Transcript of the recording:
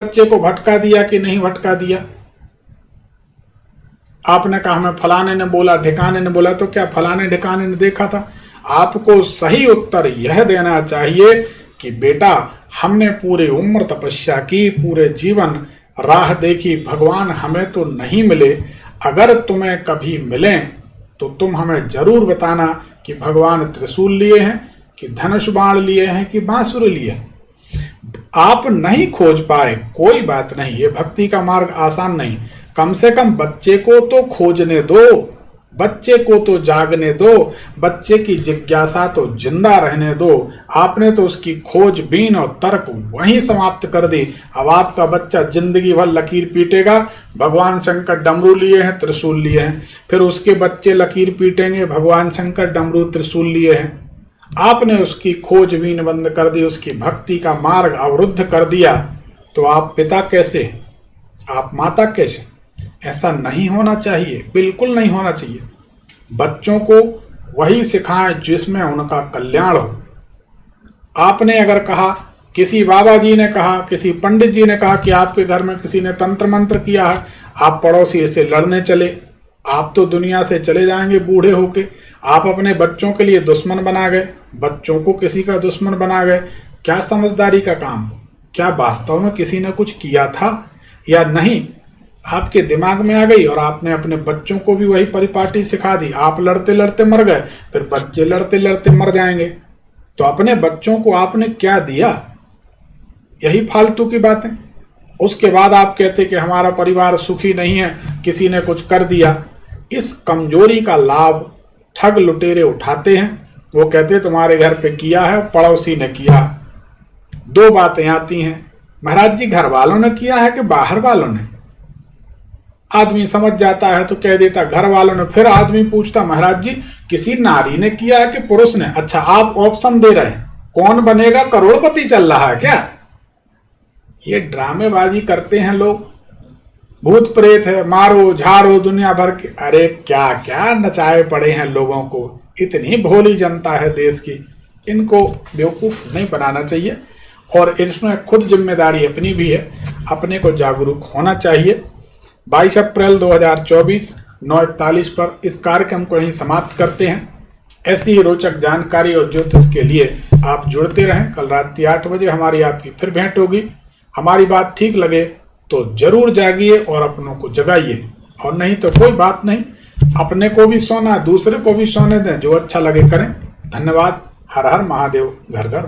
बच्चे को भटका दिया कि नहीं भटका दिया? आपने कहा हमें फलाने ने बोला, ढिकाने ने बोला, तो क्या फलाने ढिकाने ने देखा था? आपको सही उत्तर यह देना चाहिए कि बेटा हमने पूरी उम्र तपस्या की, पूरे जीवन राह देखी, भगवान हमें तो नहीं मिले, अगर तुम्हें कभी मिले तो तुम हमें जरूर बताना कि भगवान त्रिशूल लिए हैं कि धनुष बाण लिए हैं कि बांसुरी लिए हैं। आप नहीं खोज पाए, कोई बात नहीं, ये भक्ति का मार्ग आसान नहीं, कम से कम बच्चे को तो खोजने दो, बच्चे को तो जागने दो, बच्चे की जिज्ञासा तो जिंदा रहने दो। आपने तो उसकी खोजबीन और तर्क वहीं समाप्त कर दी। अब आपका बच्चा जिंदगी भर लकीर पीटेगा, भगवान शंकर डमरू लिए हैं, त्रिशूल लिए हैं, फिर उसके बच्चे लकीर पीटेंगे, भगवान शंकर डमरू त्रिशूल लिए हैं। आपने उसकी खोजबीन बंद कर दी, उसकी भक्ति का मार्ग अवरुद्ध कर दिया, तो आप पिता कैसे, आप माता कैसे? ऐसा नहीं होना चाहिए, बिल्कुल नहीं होना चाहिए। बच्चों को वही सिखाएं जिसमें उनका कल्याण हो। आपने अगर कहा, किसी बाबा जी ने कहा, किसी पंडित जी ने कहा कि आपके घर में किसी ने तंत्र मंत्र किया है, आप पड़ोसी से लड़ने चले, आप तो दुनिया से चले जाएंगे बूढ़े होके। आप अपने बच्चों के लिए दुश्मन बना गए, बच्चों को किसी का दुश्मन बना गए। क्या समझदारी का काम? क्या वास्तव में किसी ने कुछ किया था या नहीं? आपके दिमाग में आ गई और आपने अपने बच्चों को भी वही परिपाटी सिखा दी। आप लड़ते लड़ते मर गए, फिर बच्चे लड़ते लड़ते मर जाएंगे। तो अपने बच्चों को आपने क्या दिया? यही फालतू की बातें। उसके बाद आप कहते कि हमारा परिवार सुखी नहीं है, किसी ने कुछ कर दिया। इस कमजोरी का लाभ ठग लुटेरे उठाते हैं। वो कहते तुम्हारे घर पे किया है, पड़ोसी ने किया। दो बातें आती हैं, महाराज जी घर वालों ने किया है कि बाहर वालों ने? आदमी समझ जाता है तो कह देता घर वालों ने। फिर आदमी पूछता महाराज जी किसी नारी ने किया है कि पुरुष ने? अच्छा, आप ऑप्शन दे रहे हैं, कौन बनेगा करोड़पति चल रहा है क्या? ये ड्रामेबाजी करते हैं लोग। भूत प्रेत है, मारो झाड़ो दुनिया भर के, अरे क्या क्या नचाए पड़े हैं लोगों को। इतनी भोली जनता है देश की, इनको बेवकूफ नहीं बनाना चाहिए। और इसमें खुद जिम्मेदारी अपनी भी है, अपने को जागरूक होना चाहिए। 22 अप्रैल 2024 9:41 पर इस कार्यक्रम को यहीं समाप्त करते हैं। ऐसी ही रोचक जानकारी और ज्योतिष के लिए आप जुड़ते रहें। कल रात 8 बजे हमारी आपकी फिर भेंट होगी। हमारी बात ठीक लगे तो जरूर जागिए और अपनों को जगाइए, और नहीं तो कोई बात नहीं, अपने को भी सोना, दूसरे को भी सोने दें, जो अच्छा लगे करें। धन्यवाद। हर हर महादेव, घर घर